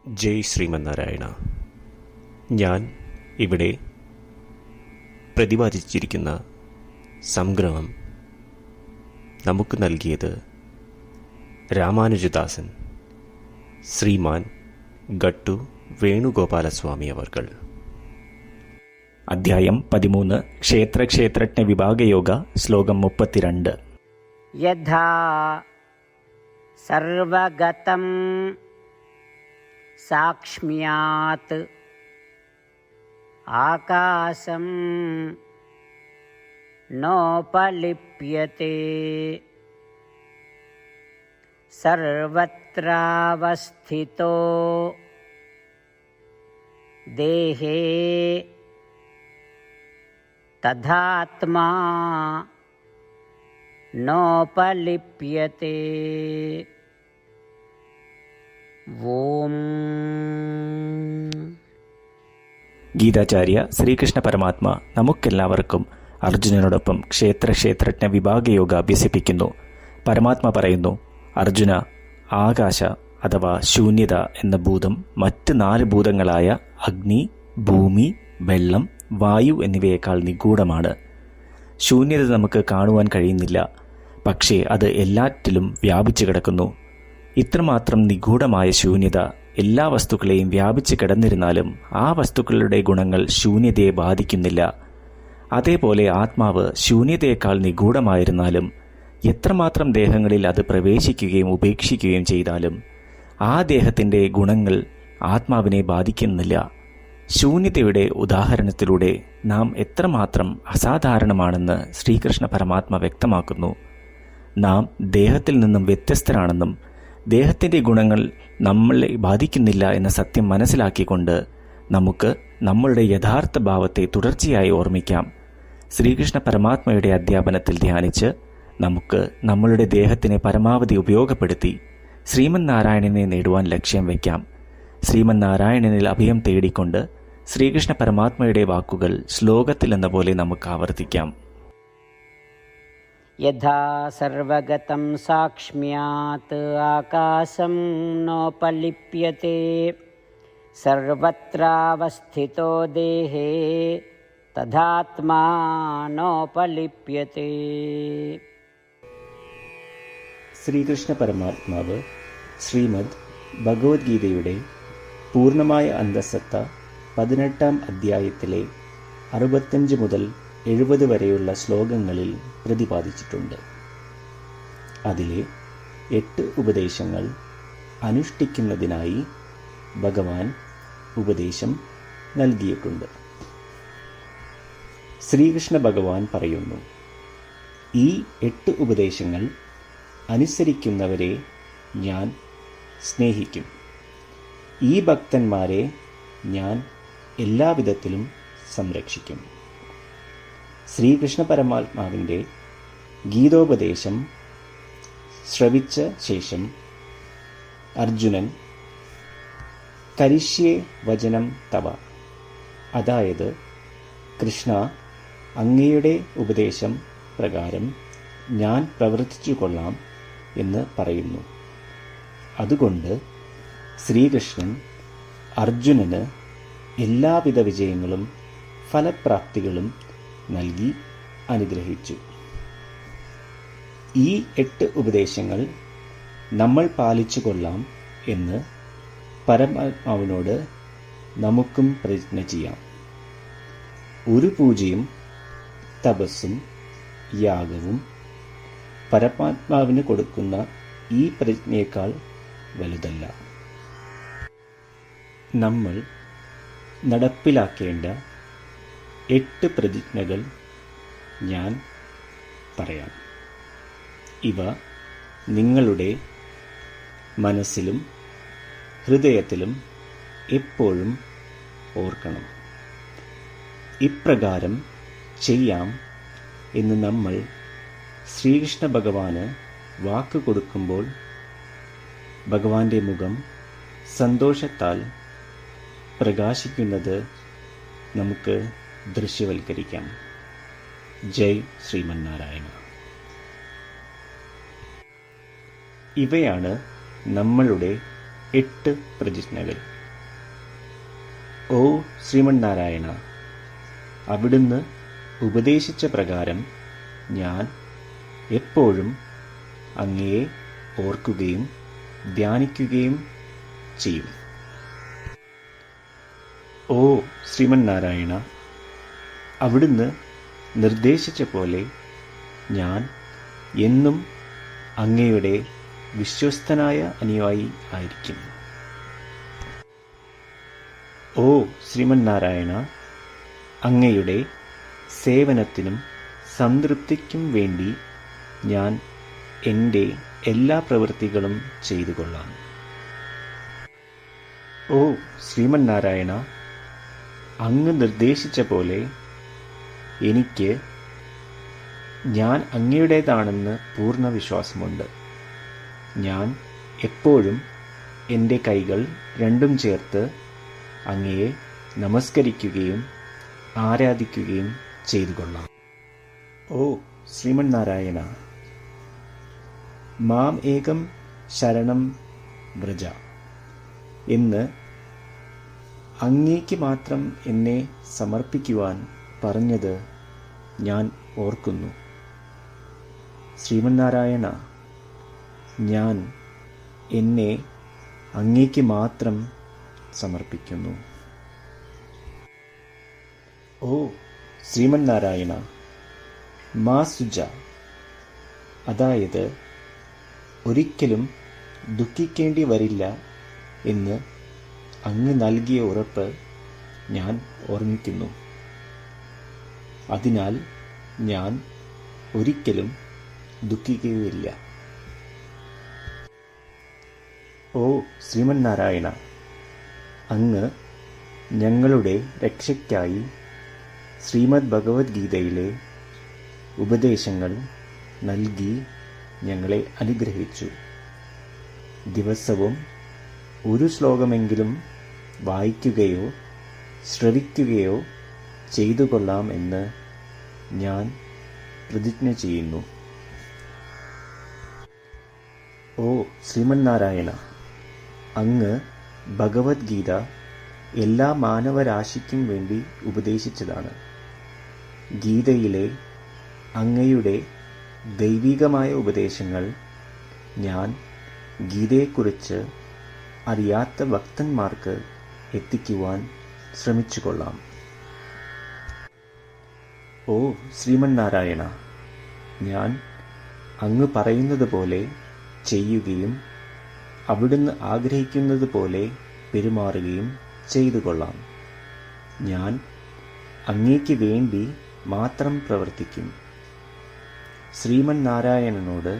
ജയ് ശ്രീമന്നാരായണ. ഞാൻ ഇവിടെ പ്രതിപാദിച്ചിരിക്കുന്ന സംഗ്രഹം നമുക്ക് നൽകിയത് രാമാനുജദാസൻ ശ്രീമാൻ ഗട്ടു വേണുഗോപാലസ്വാമി അവർകൾ. അധ്യായം 13 ക്ഷേത്രജ്ഞ വിഭാഗയോഗ ശ്ലോകം 32. യഥാ സർവഗതം സാക്ഷ്മ്യാത് ആകാശം നോപലിപ്യത്തെ സർവത്രാവസ്ഥിതോ ദേഹേ തഥാത്മാ നോപലിപ്യത്തെ. ഓം. ഗീതാചാര്യ ശ്രീകൃഷ്ണ പരമാത്മ നമുക്കെല്ലാവർക്കും അർജുനനോടൊപ്പം ക്ഷേത്രജ്ഞ വിഭാഗയോഗ അഭ്യസിപ്പിക്കുന്നു. പരമാത്മ പറയുന്നു, അർജുന, ആകാശ അഥവാ ശൂന്യത എന്ന ഭൂതം മറ്റ് 4 ഭൂതങ്ങളായ അഗ്നി, ഭൂമി, വെള്ളം, വായു എന്നിവയേക്കാൾ നിഗൂഢമാണ്. ശൂന്യത നമുക്ക് കാണുവാൻ കഴിയുന്നില്ല, പക്ഷേ അത് എല്ലാറ്റിലും വ്യാപിച്ചു കിടക്കുന്നു. ഇത്രമാത്രം നിഗൂഢമായ ശൂന്യത എല്ലാ വസ്തുക്കളെയും വ്യാപിച്ചു കിടന്നിരുന്നാലും ആ വസ്തുക്കളുടെ ഗുണങ്ങൾ ശൂന്യതയെ ബാധിക്കുന്നില്ല. അതേപോലെ ആത്മാവ് ശൂന്യതയേക്കാൾ നിഗൂഢമായിരുന്നാലും എത്രമാത്രം ദേഹങ്ങളിൽ അത് പ്രവേശിക്കുകയും ഉപേക്ഷിക്കുകയും ചെയ്താലും ആ ദേഹത്തിൻ്റെ ഗുണങ്ങൾ ആത്മാവിനെ ബാധിക്കുന്നില്ല. ശൂന്യതയുടെ ഉദാഹരണത്തിലൂടെ നാം എത്രമാത്രം അസാധാരണമാണെന്ന് ശ്രീകൃഷ്ണ പരമാത്മ വ്യക്തമാക്കുന്നു. നാം ദേഹത്തിൽ നിന്നും വ്യത്യസ്തരാണെന്നും ദേഹത്തിൻ്റെ ഗുണങ്ങൾ നമ്മളെ ബാധിക്കുന്നില്ല എന്ന സത്യം മനസ്സിലാക്കിക്കൊണ്ട് നമുക്ക് നമ്മളുടെ യഥാർത്ഥ ഭാവത്തെ തുടർച്ചയായി ഓർമ്മിക്കാം. ശ്രീകൃഷ്ണ പരമാത്മയുടെ അധ്യാപനത്തിൽ ധ്യാനിച്ച് നമുക്ക് നമ്മളുടെ ദേഹത്തിനെ പരമാവധി ഉപയോഗപ്പെടുത്തി ശ്രീമന്നാരായണനെ നേടുവാൻ ലക്ഷ്യം വയ്ക്കാം. ശ്രീമന്നാരായണനിൽ അഭയം തേടിക്കൊണ്ട് ശ്രീകൃഷ്ണ പരമാത്മയുടെ വാക്കുകൾ ശ്ലോകത്തിൽ എന്ന പോലെ നമുക്ക് ആവർത്തിക്കാം. യഥാ സർവഗതം സാക്ഷ്മ്യാത് ആകാശം നോപലിപ്യത്തെ സർവത്രാവസ്ഥിതോ ദേഹേ തഥാത്മാ നോപലിപ്യത്തെ. ശ്രീകൃഷ്ണ പരമാത്മാവ് ശ്രീമദ് ഭഗവത്ഗീതയുടെ പൂർണ്ണമായ അന്തഃസത്ത 18-ാം അധ്യായത്തിലെ 65 മുതൽ 70 വരെയുള്ള ശ്ലോകങ്ങളിൽ പ്രതിപാദിച്ചിട്ടുണ്ട്. അതിലെ 8 ഉപദേശങ്ങൾ അനുഷ്ഠിക്കുന്നതിനായി ഭഗവാൻ ഉപദേശം നൽകിയിട്ടുണ്ട്. ശ്രീകൃഷ്ണ ഭഗവാൻ പറയുന്നു, ഈ 8 ഉപദേശങ്ങൾ അനുസരിക്കുന്നവരെ ഞാൻ സ്നേഹിക്കും. ഈ ഭക്തന്മാരെ ഞാൻ എല്ലാവിധത്തിലും സംരക്ഷിക്കും. ശ്രീകൃഷ്ണ പരമാത്മാവിൻ്റെ ഗീതോപദേശം ശ്രവിച്ച ശേഷം അർജുനൻ കരിഷ്യേ വചനം തവ, അതായത് കൃഷ്ണ, അങ്ങയുടെ ഉപദേശം പ്രകാരം ഞാൻ പ്രവർത്തിച്ചു കൊള്ളാം എന്ന് പറയുന്നു. അതുകൊണ്ട് ശ്രീകൃഷ്ണൻ അർജുനന് എല്ലാവിധ വിജയങ്ങളും ഫലപ്രാപ്തികളും നൽകി അനുഗ്രഹിച്ചു. ഈ 8 ഉപദേശങ്ങൾ നമ്മൾ പാലിച്ചു കൊള്ളാം എന്ന് പരമാത്മാവിനോട് നമുക്കും പ്രതിജ്ഞ ചെയ്യാം. ഒരു പൂജയും തപസ്സും യാഗവും പരമാത്മാവിന് കൊടുക്കുന്ന ഈ പ്രതിജ്ഞയേക്കാൾ വലുതല്ല. നമ്മൾ നടപ്പിലാക്കേണ്ട 8 പ്രതിജ്ഞകൾ ഞാൻ പറയാം. ഇവ നിങ്ങളുടെ മനസ്സിലും ഹൃദയത്തിലും എപ്പോഴും ഓർക്കണം. ഇപ്രകാരം ചെയ്യാം എന്ന് നമ്മൾ ശ്രീകൃഷ്ണ ഭഗവാന് വാക്ക് കൊടുക്കുമ്പോൾ ഭഗവാന്റെ മുഖം സന്തോഷത്താൽ പ്രകാശിക്കുന്നത് നമുക്ക് ദൃശ്യവൽക്കരിക്കാം. ജയ് ശ്രീമന്നാരായണ. ഇവയാണ് നമ്മളുടെ 8 പ്രതിജ്ഞകൾ. ഓ ശ്രീമന്നാരായണ, അവിടുന്ന് ഉപദേശിച്ച പ്രകാരം ഞാൻ എപ്പോഴും അങ്ങയെ ഓർക്കുകയും ധ്യാനിക്കുകയും ചെയ്യും. ഓ ശ്രീമന്നാരായണ, അവിടുന്ന് നിർദ്ദേശിച്ച പോലെ ഞാൻ എന്നും അങ്ങയുടെ വിശ്വസ്തനായ അനുയായി ആയിരിക്കും. ഓ ശ്രീമന്നാരായണ, അങ്ങയുടെ സേവനത്തിനും സംതൃപ്തിക്കും വേണ്ടി ഞാൻ എൻ്റെ എല്ലാ പ്രവൃത്തികളും ചെയ്തു കൊള്ളാം. ഓ ശ്രീമന്നാരായണ, അങ്ങ് നിർദ്ദേശിച്ച പോലെ എനിക്ക് ഞാൻ അങ്ങയുടേതാണെന്ന് പൂർണ്ണ വിശ്വാസമുണ്ട്. ഞാൻ എപ്പോഴും എൻ്റെ കൈകൾ രണ്ടും ചേർത്ത് അങ്ങയെ നമസ്കരിക്കുകയും ആരാധിക്കുകയും ചെയ്തു കൊള്ളാം. ഓ ശ്രീമന്നാരായണ, മാം ഏകം ശരണം വ്രജ എന്ന് അങ്ങേക്ക് മാത്രം എന്നെ സമർപ്പിക്കുവാൻ പറഞ്ഞത് ഞാൻ ഓർക്കുന്നു. ശ്രീമന്നാരായണ, ഞാൻ എന്നെ അങ്ങേക്ക് മാത്രം സമർപ്പിക്കുന്നു. ഓ ശ്രീമന്നാരായണ, മാ സുജ, അതായത് ഒരിക്കലും ദുഃഖിക്കേണ്ടി വരില്ല എന്ന് അങ്ങ് നൽകിയ ഉറപ്പ് ഞാൻ ഓർമ്മിക്കുന്നു. അതിനാൽ ഞാൻ ഒരിക്കലും ദുഃഖിക്കുകയില്ല. ഓ ശ്രീമന്നാരായണ, അങ്ങ് ഞങ്ങളുടെ രക്ഷയ്ക്കായി ശ്രീമദ് ഭഗവത്ഗീതയിലെ ഉപദേശങ്ങൾ നൽകി ഞങ്ങളെ അനുഗ്രഹിച്ചു. ദിവസവും ഒരു ശ്ലോകമെങ്കിലും വായിക്കുകയോ ശ്രവിക്കുകയോ ചെയ്തു കൊള്ളാം എന്ന് ഞാൻ പ്രതിജ്ഞ ചെയ്യുന്നു. ഓ ശ്രീമന്നാരായണ, അങ്ങ് ഭഗവത്ഗീത എല്ലാ മാനവരാശിക്കും വേണ്ടി ഉപദേശിച്ചതാണ്. ഗീതയിലെ അങ്ങയുടെ ദൈവികമായ ഉപദേശങ്ങൾ ഞാൻ ഗീതയെക്കുറിച്ച് അറിയാത്ത ഭക്തന്മാർക്ക് എത്തിക്കുവാൻ ശ്രമിച്ചുകൊള്ളാം. ഓ ശ്രീമന്നാരായണ, ഞാൻ അങ്ങ് പറയുന്നത് പോലെ ചെയ്യുകയും അവിടുന്ന് ആഗ്രഹിക്കുന്നത് പോലെ പെരുമാറുകയും ചെയ്തു കൊള്ളാം. ഞാൻ അങ്ങേക്ക് വേണ്ടി മാത്രം പ്രവർത്തിക്കും. ശ്രീമന്നാരായണനോട്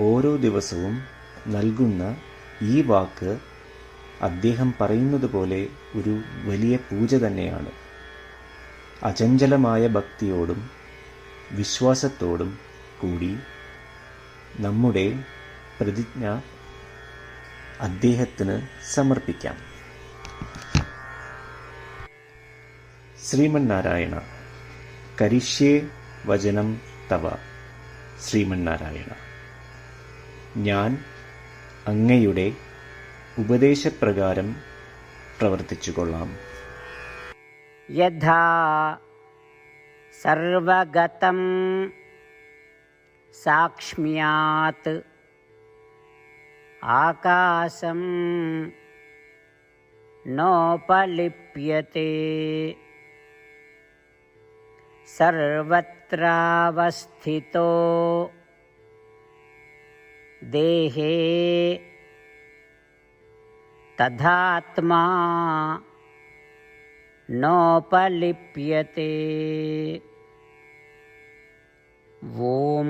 ഓരോ ദിവസവും നൽകുന്ന ഈ വാക്ക് അദ്ദേഹം പറയുന്നത് പോലെ ഒരു വലിയ പൂജ തന്നെയാണ്. അചഞ്ചലമായ ഭക്തിയോടും വിശ്വാസത്തോടും കൂടി നമ്മുടെ പ്രതിജ്ഞ അദ്ദേഹത്തിന് സമർപ്പിക്കാം. ശ്രീമന്നാരായണ, കരിഷ്യേ വചനം തവ. ശ്രീമന്നാരായണ, ഞാൻ അങ്ങയുടെ ഉപദേശപ്രകാരം പ്രവർത്തിച്ചുകൊള്ളാം. യഥാ സർവഗതം സാക്ഷ്മ്യാത് ആകാശം നോപലിപ്യത്തെ സർവത്രാവസ്ഥിതോ ദേഹേ തഥാത്മാ നോപലിപ്യത്തെ. ഓം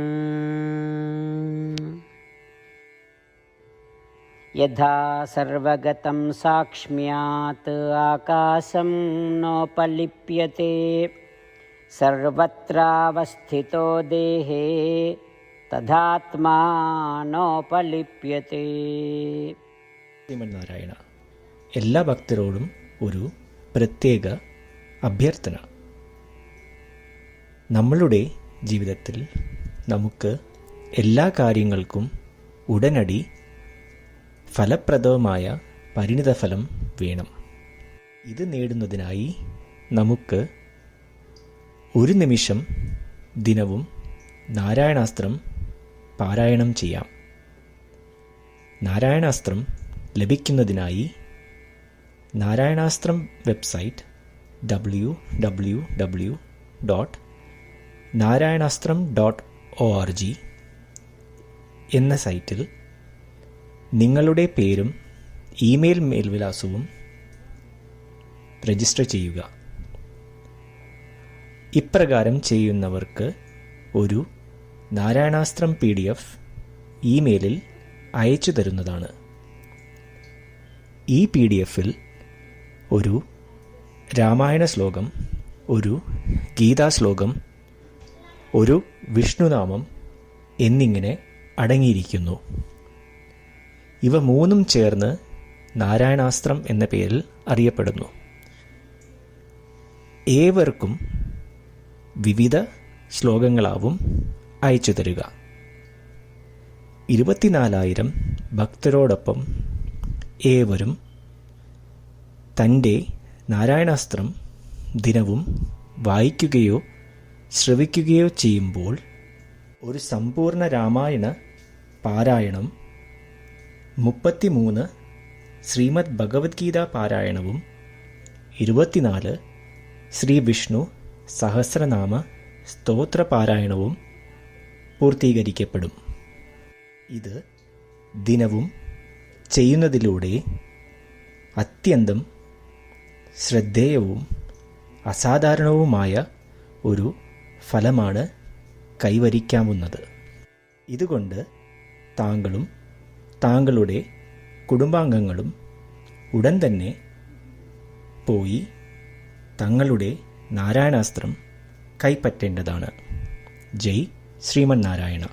യഥാ സർവഗതം സാക്ഷ്മ്യാത് ആകാശം നോപലിപ്യത്തെ സർവത്രാവസ്ഥിതോ ദേഹേ തഥാത്മാ നോപലിപ്യത്തെ. ശ്രീമന്നാരായണ, എല്ലാ ഭക്തരോടും ഒരു പ്രത്യേക അഭ്യർത്ഥന. നമ്മളുടെ ജീവിതത്തിൽ നമുക്ക് എല്ലാ കാര്യങ്ങൾക്കും ഉടനടി ഫലപ്രദവുമായ പരിണിതഫലം വേണം. ഇത് നേടുന്നതിനായി നമുക്ക് ഒരു നിമിഷം ദിനവും നാരായണാസ്ത്രം പാരായണം ചെയ്യാം. നാരായണാസ്ത്രം ലഭിക്കുന്നതിനായി നാരായണാസ്ത്രം വെബ്സൈറ്റ് www.narayanaastram.org എന്ന സൈറ്റിൽ നിങ്ങളുടെ പേരും ഇമെയിൽ മേൽവിലാസവും രജിസ്റ്റർ ചെയ്യുക. ഇപ്രകാരം ചെയ്യുന്നവർക്ക് ഒരു നാരായണാസ്ത്രം PDF ഇമെയിലിൽ അയച്ചു തരുന്നതാണ്. ഈ PDF-ൽ ഒരു രാമായണ ശ്ലോകം, ഒരു ഗീതാശ്ലോകം, ഒരു വിഷ്ണുനാമം എന്നിങ്ങനെ അടങ്ങിയിരിക്കുന്നു. ഇവ മൂന്നും ചേർന്ന് നാരായണാസ്ത്രം എന്ന പേരിൽ അറിയപ്പെടുന്നു. ഏവർക്കും വിവിധ ശ്ലോകങ്ങളാവും അയച്ചു തരിക. 24,000 ഭക്തരോടൊപ്പം ഏവരും തൻ്റെ നാരായണാസ്ത്രം ദിനവും വായിക്കുകയോ ശ്രവിക്കുകയോ ചെയ്യുമ്പോൾ ഒരു സമ്പൂർണ്ണ രാമായണ പാരായണം, 33 ശ്രീമദ് ഭഗവത്ഗീത പാരായണവും 24 ശ്രീ വിഷ്ണു സഹസ്രനാമ സ്തോത്ര പാരായണവും പൂർത്തീകരിക്കപ്പെടും. ഇത് ദിനവും ചെയ്യുന്നതിലൂടെ അത്യന്തം ശ്രദ്ധേയവും അസാധാരണവുമായ ഒരു ഫലമാണ് കൈവരിക്കാവുന്നത്. ഇതുകൊണ്ട് താങ്കളും താങ്കളുടെ കുടുംബാംഗങ്ങളും ഉടൻ തന്നെ പോയി തങ്ങളുടെ നാരായണാസ്ത്രം കൈപ്പറ്റേണ്ടതാണ്. ജയ് ശ്രീമന്നാരായണ.